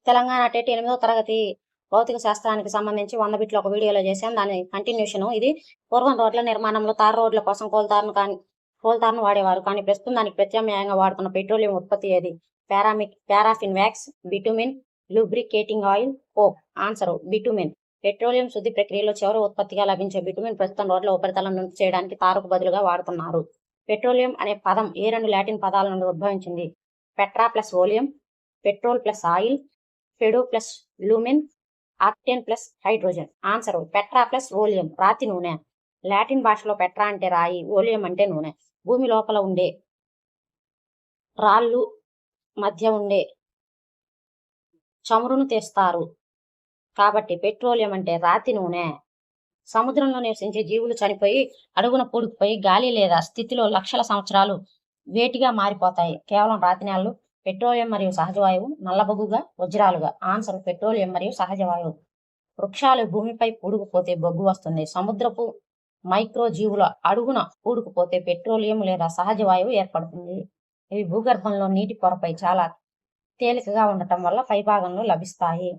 Telangana TET 8వ తరగతి భౌతిక శాస్త్రానికి సంబంధించి 100 బిట్లు ఒక వీడియోలో చేశాం. దాని కంటిన్యూషన్. ఇది పూర్వం రోడ్ల నిర్మాణంలో తారు రోడ్ల కోసం కోల్తార్ను వాడేవారు. కానీ ప్రస్తుతం దానికి ప్రత్యామ్నాయంగా వాడుతున్న పెట్రోలియం ఉత్పత్తి ఏది? Paraffin wax, bitumen, lubricating oil, coke. Answer bitumen. Petroleum శుద్ధి ప్రక్రియలో చివరి ఉత్పత్తిగా లభించే బిటుమిన్ ప్రస్తుతం రోడ్ల ఉపరితలం నుండి చేయడానికి తారుకు బదులుగా వాడుతున్నారు. పెట్రోలియం అనే పదం ఏ రెండు లాటిన్ పదాల నుండి ఉద్భవించింది? పెట్రా ప్లస్ ఓలియం, పెట్రోల్ ప్లస్ ఆయిల్, ఫెడో ప్లస్ లూమిన్, ఆక్టేన్ ప్లస్ హైడ్రోజన్. ఆన్సర్ పెట్రా ప్లస్ ఓలియం. రాతి నూనె. లాటిన్ భాషలో పెట్రా అంటే రాయి, ఓలియం అంటే నూనె. భూమి లోపల ఉండే రాళ్ళు మధ్య ఉండే చమురును తెస్తారు కాబట్టి పెట్రోలియం అంటే రాతి నూనె. సముద్రంలో నివసించే జీవులు చనిపోయి అడుగున పూడుకుపోయి గాలి లేదా స్థితిలో లక్షల సంవత్సరాలు వేటిగా మారిపోతాయి? కేవలం రాతి నేలలు, పెట్రోలియం మరియు సహజవాయువు, నల్లబొగ్గుగా, వజ్రాలుగా. ఆన్సర్ పెట్రోలియం మరియు సహజవాయువు. వృక్షాలు భూమిపై పూడుకుపోతే బొగ్గు వస్తుంది. సముద్రపు మైక్రో జీవుల అడుగున పూడుకుపోతే పెట్రోలియం లేదా సహజవాయువు ఏర్పడుతుంది. ఇవి భూగర్భంలో నీటి పొరపై చాలా తేలికగా ఉండటం వల్ల పైభాగంలో లభిస్తాయి.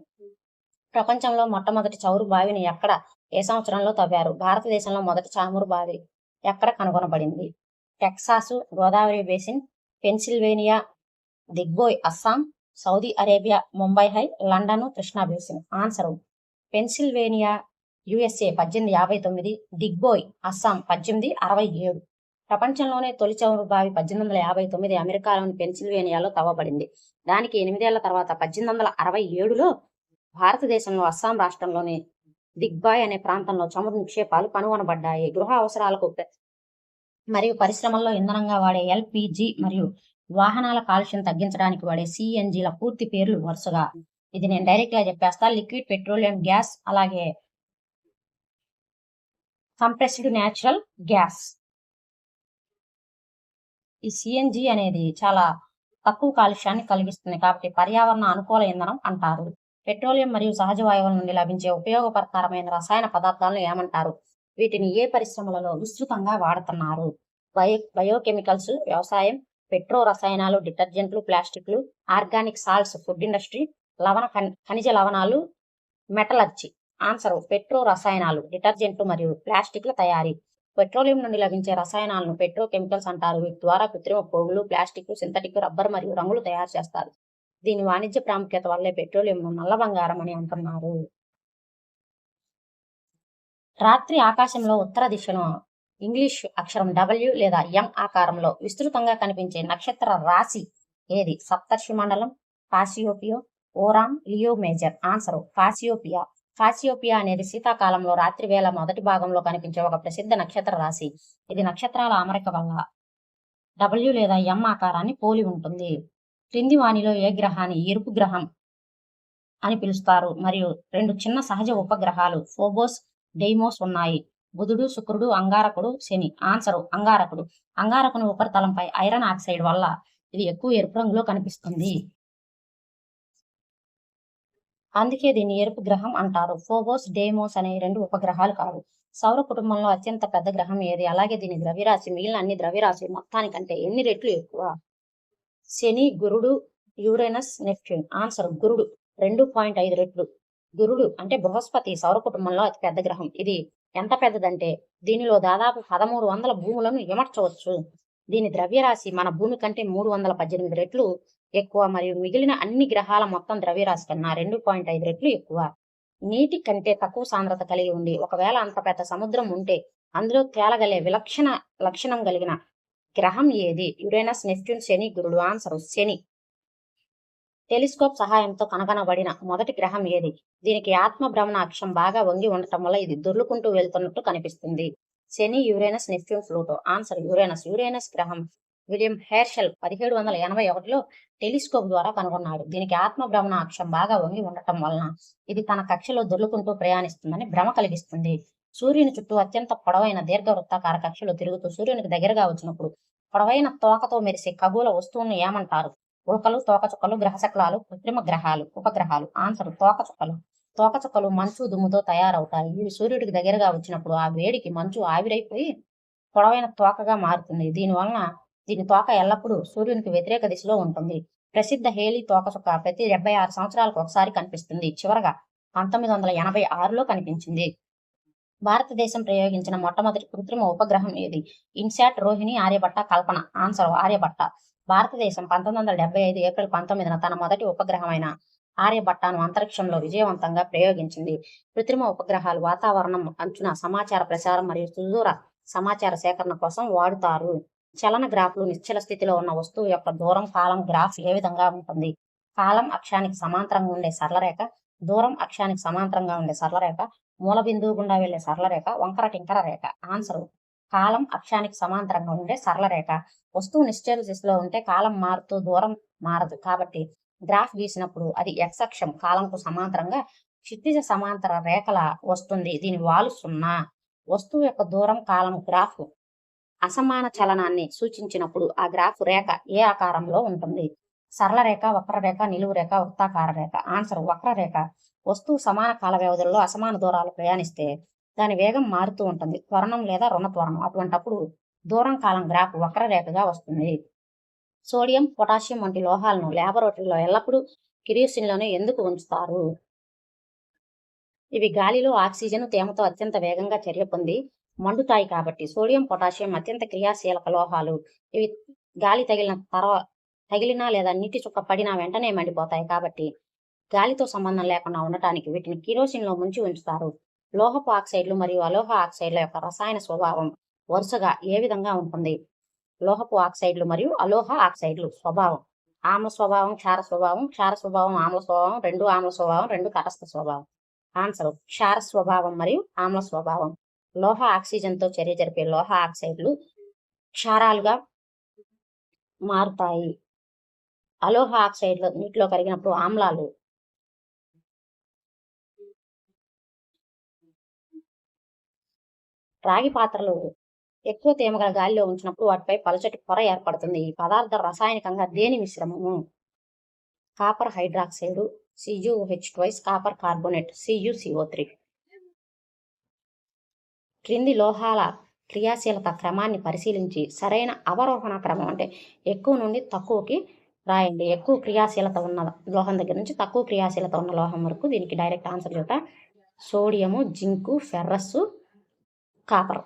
ప్రపంచంలో మొట్టమొదటి చమురు బావిని ఎక్కడ, ఏ సంవత్సరంలో తవ్వారు? భారతదేశంలో మొదటి చమురు బావి ఎక్కడ కనుగొనబడింది? Texas, Godavari basin, Pennsylvania, Digboi Assam, Saudi Arabia, Mumbai high, London Krishna basin. Answer Pennsylvania, USA 1859, Digboi Assam 1867. ప్రపంచంలోనే తొలి చమురు బావి 1859 అమెరికాలోని పెన్సిల్వేనియాలో తవ్వబడింది. దానికి 8 ఏళ్ల తర్వాత 1867లో భారతదేశంలో అస్సాం రాష్ట్రంలోని దిగ్బాయ్ అనే ప్రాంతంలో చమురు నిక్షేపాలు కనుగొనబడ్డాయి. గృహ అవసరాలకు మరియు పరిశ్రమల్లో ఇంధనంగా వాడే ఎల్పిజి మరియు వాహనాల కాలుష్యం తగ్గించడానికి వాడే సిఎన్జిల పూర్తి పేర్లు వరుసగా. ఇది నేను డైరెక్ట్ గా చెప్పేస్తా. లిక్విడ్ పెట్రోలియం గ్యాస్, అలాగే కంప్రెస్డ్ న్యాచురల్ గ్యాస్. ఈ సిఎన్జి అనేది చాలా తక్కువ కాలుష్యాన్ని కలిగిస్తుంది కాబట్టి పర్యావరణ అనుకూల ఇంధనం అంటారు. పెట్రోలియం మరియు సహజ వాయువుల నుండి లభించే ఉపయోగకరమైన రసాయన పదార్థాలను ఏమంటారు? వీటిని ఏ పరిశ్రమలలో విస్తృతంగా వాడుతున్నారు? బయోకెమికల్స్ వ్యవసాయం, పెట్రో రసాయనాలు డిటర్జెంట్లు ప్లాస్టిక్లు, ఆర్గానిక్ సాల్ట్స్ ఫుడ్ ఇండస్ట్రీ, ఖనిజ లవణాలు మెటలర్జీ. ఆన్సర్ పెట్రో రసాయనాలు డిటర్జెంట్లు మరియు ప్లాస్టిక్ల తయారీ. పెట్రోలియం నుండి లభించే రసాయనాలను పెట్రోకెమికల్స్ అంటారు. వీటి ద్వారా కృత్రిమ పోగులు, ప్లాస్టిక్, సింథటిక్ రబ్బర్ మరియు రంగులు తయారు చేస్తారు. దీని వాణిజ్య ప్రాముఖ్యత వల్లే పెట్రోలియంను నల్ల బంగారం అని అంటున్నారు. రాత్రి ఆకాశంలో ఉత్తర దిశను ఇంగ్లీష్ అక్షరం W లేదా M ఆకారంలో విస్తృతంగా కనిపించే నక్షత్ర రాశి ఏది? సప్తర్షి మండలం, కాసియోపియా, ఓరాన్, లియో మేజర్. ఆన్సర్ కాసియోపియా. కాసియోపియా అనేది శీతాకాలంలో రాత్రి వేళ మొదటి భాగంలో కనిపించే ఒక ప్రసిద్ధ నక్షత్ర రాశి. ఇది నక్షత్రాల అమరిక వల్ల W లేదా M ఆకారాన్ని పోలి ఉంటుంది. క్రింది వానిలో ఏ గ్రహాన్ని ఎరుపు గ్రహం అని పిలుస్తారు? మరియు 2 చిన్న సహజ ఉపగ్రహాలు ఫోబోస్, డెయిమోస్ ఉన్నాయి. బుధుడు, శుక్రుడు, అంగారకుడు, శని. ఆన్సర్ అంగారకుడు. అంగారకుని ఉపరితలంపై ఐరన్ ఆక్సైడ్ వల్ల ఇది ఎక్కువ ఎరుపు రంగులో కనిపిస్తుంది. అందుకే దీన్ని ఎరుపు గ్రహం అంటారు. ఫోబోస్, డెయిమోస్ అనే 2 ఉపగ్రహాలు కావు. సౌర కుటుంబంలో అత్యంత పెద్ద గ్రహం ఏది? అలాగే దీని ద్రవ్యరాశి మిగిలిన అన్ని ద్రవ్యరాశి మొత్తానికంటే ఎన్ని రెట్లు ఎక్కువ? శని, గురుడు, యురేనస్, నెప్ట్యూన్. ఆన్సర్ గురుడు 2.5 రెట్లు. గురుడు అంటే బృహస్పతి సౌర కుటుంబంలో అతి పెద్ద గ్రహం. ఇది ఎంత పెద్దదంటే దీనిలో దాదాపు 1300 భూములను ఇమర్చవచ్చు. దీని ద్రవ్యరాశి మన భూమి కంటే 318 రెట్లు ఎక్కువ మరియు మిగిలిన అన్ని గ్రహాల మొత్తం ద్రవ్యరాశి కన్నా 2.5 రెట్లు ఎక్కువ. నీటి కంటే తక్కువ సాంద్రత కలిగి ఉండి ఒకవేళ అంత పెద్ద సముద్రం ఉంటే అందులో తేలగలే విలక్షణ లక్షణం కలిగిన గ్రహం ఏది? యురేనస్, నెప్ట్యూన్, శని, గురుడు. ఆన్సర్ శని. టెలిస్కోప్ సహాయంతో కనుగొనబడిన మొదటి గ్రహం ఏది? దీనికి ఆత్మ భ్రమణ అక్షం బాగా వంగి ఉండటం వల్ల ఇది దొర్లుకుంటూ వెళ్తున్నట్టు కనిపిస్తుంది. Shani, Uranus, Neptune, Pluto. Answer Uranus. Uranus గ్రహం విలియం హెర్షెల్ 1781లో టెలిస్కోప్ ద్వారా కనుగొన్నాడు. దీనికి ఆత్మ భ్రమణ అక్షం బాగా వంగి ఉండటం వలన ఇది తన కక్షలో దొర్లుకుంటూ ప్రయాణిస్తుందని భ్రమ కలిగిస్తుంది. సూర్యుని చుట్టూ అత్యంత పొడవైన దీర్ఘవృత్తాకార కక్షలో తిరుగుతూ సూర్యునికి దగ్గరగా వచ్చినప్పుడు పొడవైన తోకతో మెరిసే ఖగోళ వస్తువులను ఏమంటారు? ఉల్కలు, తోకచుక్కలు, గ్రహశకలాలు, కృత్రిమ గ్రహాలు, ఉపగ్రహాలు. ఆన్సర్ తోకచుక్కలు. తోకచుక్కలు మంచు, దుమ్ముతో తయారవుతాయి. ఇవి సూర్యుడికి దగ్గరగా వచ్చినప్పుడు ఆ వేడికి మంచు ఆవిరైపోయి పొడవైన తోకగా మారుతుంది. దీని తోక ఎల్లప్పుడూ సూర్యునికి వ్యతిరేక దిశలో ఉంటుంది. ప్రసిద్ధ హేలీ తోకచుక్క ప్రతి 76 సంవత్సరాలకు ఒకసారి కనిపిస్తుంది. చివరగా 1986లో కనిపించింది. భారతదేశం ప్రయోగించిన మొట్టమొదటి కృత్రిమ ఉపగ్రహం ఏది? ఇన్శాట్, రోహిణి, ఆర్యభట్ట, కల్పన. ఆన్సర్ ఆర్యభట్ట. భారతదేశం 1975 ఏప్రిల్ 19న తన మొదటి ఉపగ్రహమైన ఆర్యభట్టను అంతరిక్షంలో విజయవంతంగా ప్రయోగించింది. కృత్రిమ ఉపగ్రహాలు వాతావరణం అంచున సమాచార ప్రసారం మరియు సుదూర సమాచార సేకరణ కోసం వాడుతారు. చలన గ్రాఫ్లు నిశ్చల స్థితిలో ఉన్న వస్తువు యొక్క దూరం కాలం గ్రాఫ్ ఏ విధంగా ఉంటుంది? కాలం అక్షానికి సమాంతరంగా ఉండే సరళరేఖ, దూరం అక్షానికి సమాంతరంగా ఉండే సరళరేఖ, మూల బిందువు గుండా వెళ్లే సరళరేఖ, వంకర టింకర రేఖ. ఆన్సర్ కాలం అక్షానికి సమాంతరంగా ఉండే సరళరేఖ. వస్తువు నిశ్చల దిశలో ఉంటే కాలం మారుతూ దూరం మారదు. కాబట్టి గ్రాఫ్ గీసినప్పుడు అది ఎక్స్ అక్షం కాలంకు సమాంతరంగా క్షితిజ సమాంతర రేఖల వస్తుంది. దీని వాలు 0. వస్తువు యొక్క దూరం కాలం గ్రాఫ్ అసమాన చలనాన్ని సూచించినప్పుడు ఆ గ్రాఫ్ రేఖ ఏ ఆకారంలో ఉంటుంది? సరళ రేఖ, వక్రరేఖ, నిలువు రేఖ, వృత్తాకార రేఖ. ఆన్సర్ వక్రరేఖ. వస్తువు సమాన కాల వ్యవధుల్లో అసమాన దూరాలు ప్రయాణిస్తే దాని వేగం మారుతూ ఉంటుంది. త్వరణం లేదా రుణ త్వరణం. అటువంటప్పుడు దూరం కాలం గ్రాఫ్ వక్రరేఖగా వస్తుంది. సోడియం, పొటాషియం వంటి లోహాలను ల్యాబొరేటరీలో ఎల్లప్పుడూ కిరోసిన్లోనే ఎందుకు ఉంచుతారు? ఇవి గాలిలో ఆక్సిజన్ తేమతో అత్యంత వేగంగా చర్య పొంది మండుతాయి కాబట్టి. సోడియం, పొటాషియం అత్యంత క్రియాశీలక లోహాలు. ఇవి గాలి తగిలినా లేదా నీటి చుక్క పడినా వెంటనే మండిపోతాయి కాబట్టి గాలితో సంబంధం లేకుండా ఉండటానికి వీటిని కిరోసిన్లో ముంచి ఉంచుతారు. లోహపు ఆక్సైడ్లు మరియు అలోహ ఆక్సైడ్ల యొక్క రసాయన స్వభావం వరుసగా ఏ విధంగా ఉంటుంది? లోహపు ఆక్సైడ్లు మరియు అలోహ ఆక్సైడ్లు స్వభావం: ఆమ్ల స్వభావం, క్షార స్వభావం, క్షార స్వభావం, ఆమ్ల స్వభావం, రెండు ఆమ్ల స్వభావం, రెండు తటస్థ స్వభావం. ఆన్సర్ క్షార స్వభావం మరియు ఆమ్ల స్వభావం. లోహ ఆక్సిజన్తో చర్య జరిపే లోహ ఆక్సైడ్లు క్షారాలుగా మారుతాయి. అలోహ ఆక్సైడ్లు నీటిలో కరిగినప్పుడు ఆమ్లాలు. రాగి పాత్రలు ఎక్కువ తేమగల గాలిలో ఉంచినప్పుడు వాటిపై పలచటి పొర ఏర్పడుతుంది. ఈ పదార్థం రసాయనికంగా దేని మిశ్రమము? Copper hydroxide, CuH2, copper carbonate, CuCO3. క్రింది లోహాల క్రియాశీలత క్రమాన్ని పరిశీలించి సరైన అవరోహణ క్రమం అంటే ఎక్కువ నుండి తక్కువకి రాయండి. ఎక్కువ క్రియాశీలత ఉన్న లోహం దగ్గర నుంచి తక్కువ క్రియాశీలత ఉన్న లోహం వరకు. దీనికి డైరెక్ట్ ఆన్సర్ చూట sodium, zinc, ferrous, copper.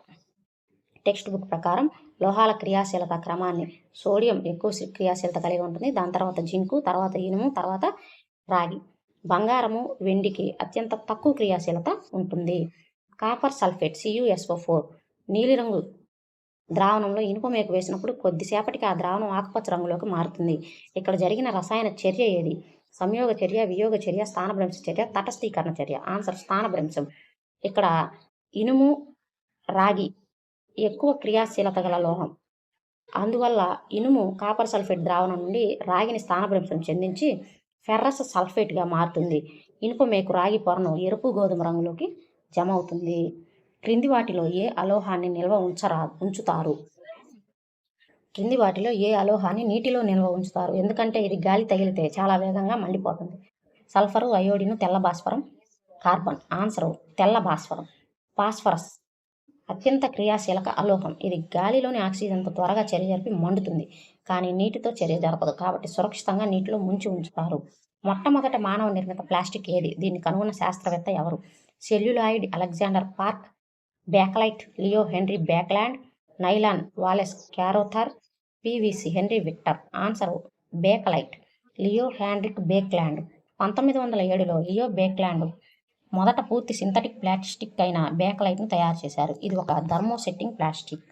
Text book ప్రకారం లోహాల క్రియాశీలత క్రమాన్ని సోడియం ఎక్కువ క్రియాశీలత కలిగి ఉంటుంది. దాని తర్వాత జింకు, తర్వాత ఇనుము, తర్వాత రాగి. బంగారము, వెండికి అత్యంత తక్కువ క్రియాశీలత ఉంటుంది. కాపర్ సల్ఫేట్ CuSO4 నీలిరంగు ద్రావణంలో ఇనుప మేకు వేసినప్పుడు కొద్దిసేపటికి ఆ ద్రావణం ఆకుపచ్చ రంగులోకి మారుతుంది. ఇక్కడ జరిగిన రసాయన చర్య ఏది? సంయోగ చర్య, వియోగ చర్య, స్థానభ్రంశ చర్య, తటస్థీకరణ చర్య. ఆన్సర్ స్థానభ్రంశం. ఇక్కడ ఇనుము, రాగి ఎక్కువ క్రియాశీలత గల లోహం. అందువల్ల ఇనుము కాపర్ సల్ఫేట్ ద్రావణం నుండి రాగిని స్థానభ్రంశం చెందించి ఫెర్రస్ సల్ఫేట్గా మారుతుంది. ఇనుప మేకు రాగి పొరను ఎరుపు గోధుమ రంగులోకి జమ అవుతుంది. క్రింది వాటిలో ఏ అలోహాన్ని నిల్వ ఉంచుతారు? క్రింది వాటిలో ఏ అలోహాన్ని నీటిలో నిల్వ ఉంచుతారు? ఎందుకంటే ఇది గాలి తగిలితే చాలా వేగంగా మండిపోతుంది. సల్ఫరు, అయోడిను, తెల్ల భాస్వరం, కార్బన్. ఆన్సర్ తెల్ల భాస్వరం. ఫాస్ఫరస్ అత్యంత క్రియాశీలక అలోహం. ఇది గాలిలోని ఆక్సిజన్తో త్వరగా చర్య జరిపి మండుతుంది, కానీ నీటితో చర్య జరపదు. కాబట్టి సురక్షితంగా నీటిలో ముంచి ఉంచుతారు. మొట్టమొదట మానవ నిర్మిత ప్లాస్టిక్ ఏది? దీన్ని కనుగొన్న శాస్త్రవేత్త ఎవరు? Celluloid Alexander Park, bakelite Leo Henry Baekeland, nylon Wallace Carother, PVC Henry Victor. Answer bakelite Leo Henrik Baekeland. 1907లో లియో బేక్లాండ్ మొదట పూర్తి సింథటిక్ ప్లాస్టిక్ అయిన బేకలైట్ను తయారు చేశారు. ఇది ఒక థర్మోసెట్టింగ్ ప్లాస్టిక్.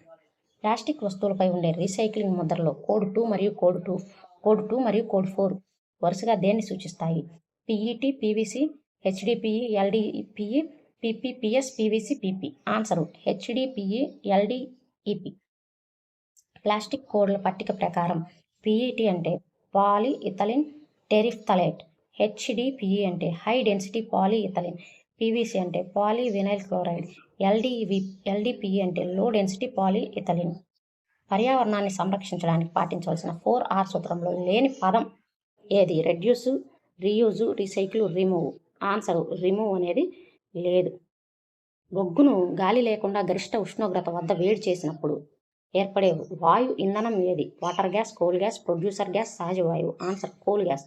ప్లాస్టిక్ వస్తువులపై ఉండే రీసైక్లింగ్ ముద్రలో కోడ్ 2 మరియు కోడ్ 4 వరుసగా దేన్ని సూచిస్తాయి? PET, PVC, HDPE, LDPE, PP, PS, PVC, PP. Answer HDPE, LDEP. Plastic కోడ్ల పట్టిక ప్రకారం PET అంటే పాలీఇథిలిన్ టెరిఫ్థలేట్, HDPE అంటే హై డెన్సిటీ పాలీఇథిలిన్, PVC అంటే పాలీవినైల్ క్లోరైడ్, LDPE అంటే లో డెన్సిటీ పాలీఇథిలిన్. పర్యావరణాన్ని సంరక్షించడానికి పాటించవలసిన 4R సూత్రంలో లేని పదం ఏది? Reduce, reuse, recycle, remove. Answer remove అనేది లేదు. బొగ్గును గాలి లేకుండా గరిష్ట ఉష్ణోగ్రత వద్ద వేడి చేసినప్పుడు ఏర్పడే వాయు ఇంధనం ఏది? Water gas, coal gas, producer gas, సహజ వాయువు. Answer coal gas.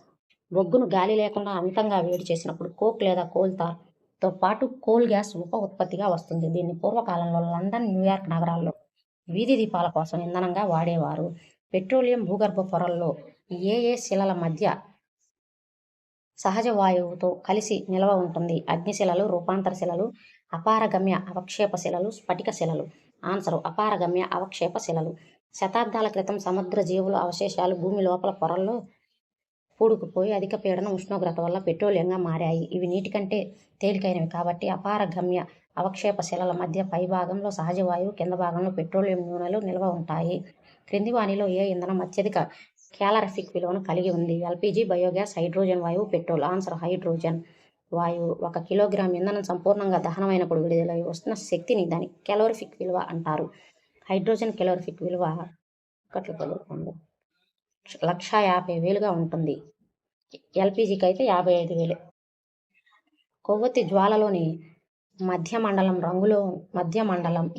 బొగ్గును గాలి లేకుండా అమితంగా వేడి చేసినప్పుడు కోక్ లేదా కోల్ తో పాటు కోల్ గ్యాస్ ఉప ఉత్పత్తిగా వస్తుంది. దీన్ని పూర్వకాలంలో లండన్, న్యూయార్క్ నగరాల్లో వీధి దీపాల కోసం ఇంధనంగా వాడేవారు. పెట్రోలియం భూగర్భ పొరల్లో ఏ ఏ శిలల మధ్య సహజ వాయువుతో కలిసి నిల్వ ఉంటుంది? అగ్నిశిలలు, రూపాంతర శిలలు, అపారగమ్య అవక్షేప శిలలు, స్ఫటిక శిలలు. ఆన్సరు అపారగమ్య అవక్షేప శిలలు. శతాబ్దాల క్రితం సముద్ర జీవుల అవశేషాలు భూమి లోపల పొరల్లో పూడుకుపోయి అధిక పీడన ఉష్ణోగ్రత వల్ల పెట్రోలియంగా మారాయి. ఇవి నీటి కంటే తేలికైనవి కాబట్టి అపారగమ్య అవక్షేప శిలల మధ్య పై భాగంలో సహజ వాయువు, కింద భాగంలో పెట్రోలియం నూనెలు నిల్వ ఉంటాయి. క్రింది వానిలో ఏ ఇంధనం అత్యధిక క్యాలరిఫిక్ విలువను కలిగి ఉంది? ఎల్పిజి, బయోగ్యాస్, హైడ్రోజన్ వాయువు, పెట్రోల్. ఆన్సర్ హైడ్రోజన్ వాయువు. 1 కిలోగ్రామ్ ఇంధనం సంపూర్ణంగా దహనమైనప్పుడు విడుదలై వస్తున్న శక్తిని దాని కెలోరిఫిక్ విలువ అంటారు. హైడ్రోజన్ కెలోరిఫిక్ విలువ 1,50,000గా ఉంటుంది. ఎల్పిజికి అయితే 55,000. కొవ్వొత్తి జ్వాలలోని మధ్య మండలం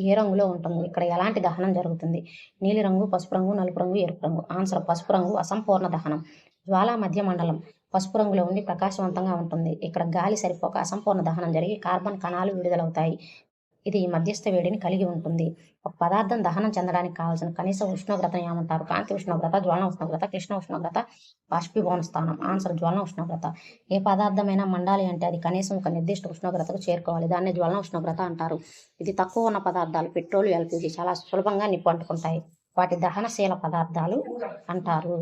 ఏ రంగులో ఉంటుంది? ఇక్కడ ఎలాంటి దహనం జరుగుతుంది? నీలిరంగు, పసుపు రంగు, నలుపు రంగు, ఎరుపు రంగు. ఆన్సర్ పసుపు రంగు. అసంపూర్ణ దహనం. జ్వాల మధ్య మండలం పసుపు రంగులో ఉండి ప్రకాశవంతంగా ఉంటుంది. ఇక్కడ గాలి సరిపోక అసంపూర్ణ దహనం జరిగి కార్బన్ కణాలు విడుదలవుతాయి. ఇది మధ్యస్థ వేడిని కలిగి ఉంటుంది. ఒక పదార్థం దహనం చెందడానికి కావాల్సిన కనీస ఉష్ణోగ్రతను ఏమంటారు? కాంతి ఉష్ణోగ్రత, జ్వలన ఉష్ణోగ్రత, క్లిష్ణ ఉష్ణోగ్రత, బాష్పీభవన స్థానం. ఆన్సర్ జ్వలన ఉష్ణోగ్రత. ఏ పదార్థమైనా మండాలి అంటే అది కనీసం ఒక నిర్దిష్ట ఉష్ణోగ్రతకు చేరుకోవాలి. దాన్నే జ్వలన ఉష్ణోగ్రత అంటారు. ఇది తక్కువ ఉన్న పదార్థాలు పెట్రోల్, ఎల్పిజి చాలా సులభంగా నిప్పు అంటుకుంటాయి. వాటి దహనశీల పదార్థాలు అంటారు.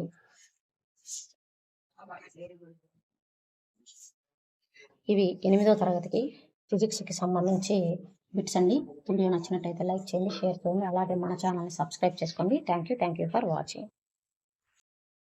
ఇవి 8వ తరగతికి ఫిజిక్స్కి సంబంధించి బిట్స్ అండి. వీడియో నచ్చినట్టయితే లైక్ చేయండి, షేర్ చేయండి. అలాగే మన ఛానల్ని సబ్స్క్రైబ్ చేసుకోండి. Thank you for watching.